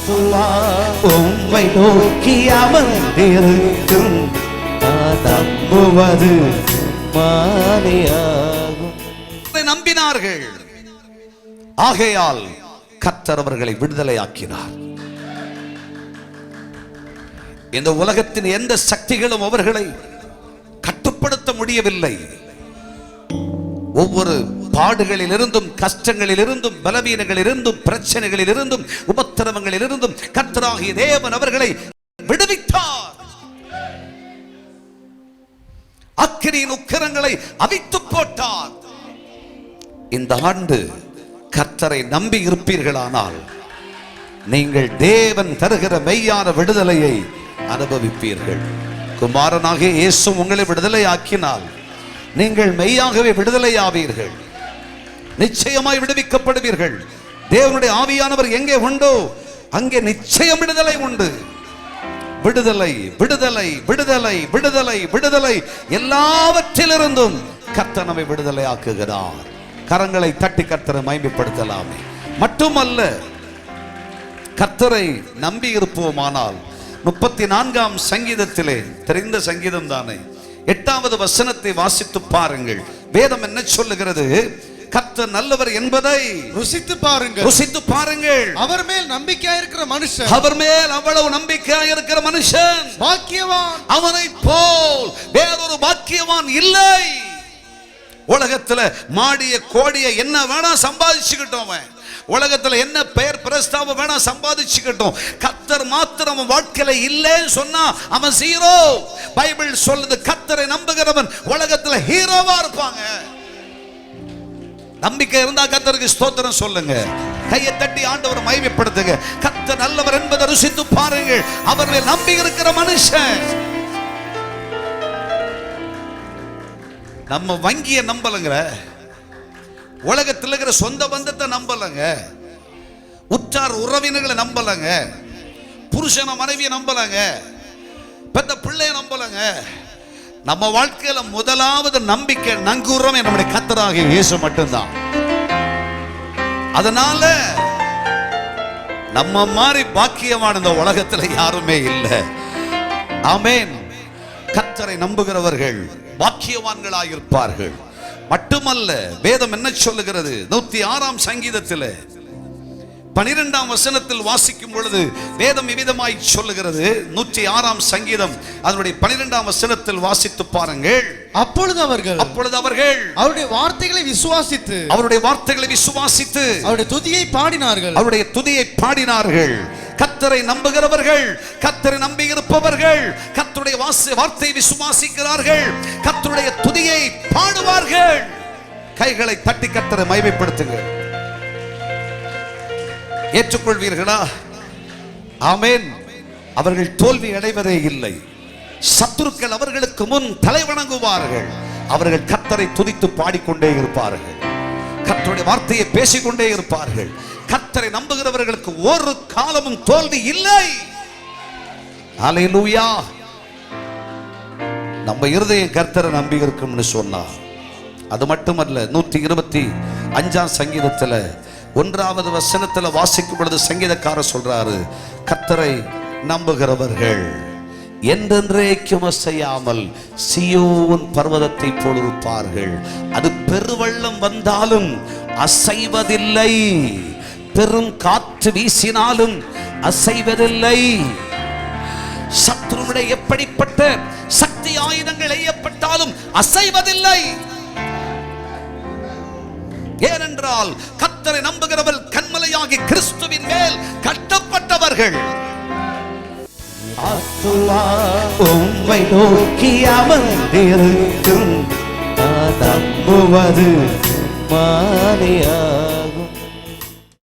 ஆத்துமா உம்மை நோக்கி அமர்ந்திருக்கும், நம்புவது மானியாகும். நம்பினார்கள், ஆகையால் கர்த்தர் அவர்களை விடுதலையாக்கினார். இந்த உலகத்தின் எந்த சக்திகளும் அவர்களை கட்டுப்படுத்த முடியவில்லை. ஒவ்வொரு பாடுகளில் இருந்தும், கஷ்டங்களில் இருந்தும், பலவீனங்களில் இருந்தும், பிரச்சனைகளில் இருந்தும், உபத்திரவங்களில் இருந்தும் கர்த்தராகிய தேவன் அவர்களை விடுவித்தார். அக்கினியின் உக்கிரங்களை அவித்து போட்டார். இந்த ஆண்டு கர்த்தரை நம்பி இருப்பீர்களானால் நீங்கள் தேவன் தருகிற மெய்யான விடுதலையை அனுபவிப்பீர்கள். குமாரனாகிய இயேசு உங்களை விடுதலை ஆக்கினால் நீங்கள் மெய்யாகவே விடுதலை ஆவீர்கள். நிச்சயமாய் விடுவிக்கப்படுவீர்கள். தேவனுடைய ஆவியானவர் எங்கே உண்டோ அங்கே நிச்சயம் விடுதலை உண்டு. விடுதலை, விடுதலை, விடுதலை, விடுதலை, விடுதலை. எல்லாவற்றிலிருந்தும் கர்த்தர் நம்மை விடுதலை ஆக்குகிறார். கரங்களை தட்டி கர்த்தரை மகிமைப்படுத்தலாமே. மட்டுமல்ல, கர்த்தரை நம்பி இருப்போமானால் 34ஆம் சங்கீதத்திலே, தெரிந்த சங்கீதம் தானே, 8வது வசனத்தை வாசித்து பாருங்கள். வேதம் என்ன சொல்லுகிறது? கர்த்தர் நல்லவர் என்பதை ருசித்து பாருங்கள், ருசித்து பாருங்கள். அவர் மேல் நம்பிக்கையா இருக்கிற மனுஷன், அவர் மேல் அவ்வளவு நம்பிக்கையா இருக்கிற மனுஷன் பாக்கியவான். அவனை போல் வேறொரு பாக்கியவான் இல்லை. உலகத்துல மாடிய கோடிய என்ன வேணா சம்பாதிச்சுக்கிட்டோம், உலகத்துல என்ன பெயர் பிரஸ்தாபம் வேணா சம்பாதிச்சுக்கிட்டோம். கர்த்தர் மாத்திரம் அவன் வாழ்க்கையில இல்லைன்னு சொன்னா அவன் ஜீரோ. பைபிள் சொல்லுது, கர்த்தரை நம்புகிறவன் உலகத்துல ஹீரோவா இருப்பாங்க. நம்பிக்கை இருந்தா கர்த்தருக்கு ஸ்தோத்திரம் சொல்லுங்க. கையை தட்டி ஆண்டவரை மகிமைப்படுத்துங்க. கர்த்தர் நல்லவர் என்பதை ருசித்து பாருங்கள். அவர் மேல் நம்பி இருக்கிற மனுஷன். நம்ம வங்கியை நம்பலங்க, உலகத்தில் இருக்கிற சொந்த பந்தத்தை நம்பலங்க, உற்றார் உறவினர்களை நம்பலங்க, புருஷன மனைவியை நம்பலங்க, பெத்த பிள்ளைய நம்பலங்க. நம்ம வாழ்க்கையில முதலாவது நம்பிக்கை நங்கூரம் நம்முடைய கர்த்தராகிய இயேசு மட்டும்தான். அதனால நம்ம மாதிரி பாக்கியமான இந்த உலகத்துல யாருமே இல்லை. ஆமென். கர்த்தரை நம்புகிறவர்கள் பாக்கியவான்களாயிருப்பார்கள். மட்டுமல்ல, வேதம் என்ன சொல்லுகிறது? 106ஆம் சங்கீதத்தில் 12ஆம் வசனத்தில் வாசிக்கும் பொழுது வேதம் இவ்விதமாய் சொல்லுகிறது. 106ஆம் சங்கீதம் அதனுடைய 12ஆம் வசனத்தில் வாசித்து பாருங்கள். அப்பொழுது அவர்கள் அவருடைய வார்த்தைகளை விசுவாசித்து அவருடைய துதியை பாடினார்கள். கர்த்தரை நம்புகிறவர்கள், கர்த்தரை நம்பி இருப்பவர்கள் கர்த்தருடைய வார்த்தையை விசுவாசிக்கிறார்கள், கர்த்தருடைய துதியை பாடுவார்கள். கைகளை தட்டி கர்த்தரை மகிமைப்படுத்துங்கள். ஏற்றுக்கொள்வீர்களா? ஆமென். அவர்கள் தோல்வி அடைவதே இல்லை. சத்துருக்கள் அவர்களுக்கு முன் தலை வணங்குவார்கள். அவர்கள் கர்த்தரை துதித்து பாடிக்கொண்டே இருப்பார்கள், கர்த்தருடைய வார்த்தையை பேசிக்கொண்டே இருப்பார்கள். கர்த்தரை நம்புகிறவர்களுக்கு ஒரு காலமும் தோல்வி இல்லை. ஹல்லேலூயா. நம்ம இருதயம் கர்த்தரை நம்பி இருக்கும்னு சொன்னா அது மட்டுமல்ல, 125ஆம் சங்கீதத்துல 1வது வசனத்துல வாசிக்கும் பொழுது சங்கீதக்காரர் சொல்றாரு, கர்த்தரை நம்புகிறவர்கள் என்றென்றைக்கும் அசையாமல் சீயோன் பர்வதத்தை போல் இருப்பார்கள். அது பெருவெள்ளம் வந்தாலும் அசைவதில்லை, பெரும் காற்று வீசினாலும் அசைவதில்லை. சத்துருவுடைய எப்படிப்பட்ட சக்தி ஆயுதங்கள் எய்யப்பட்டாலும் அசைவதில்லை. ஏனென்றால் கர்த்தரை நம்புகிறவர்கள் கன்மலையாகி கிறிஸ்துவின் மேல் கட்டப்பட்டவர்கள். ஆத்துமா உம்மை நோக்கி அமர்ந்திருக்கும், நம்புவது மானியா.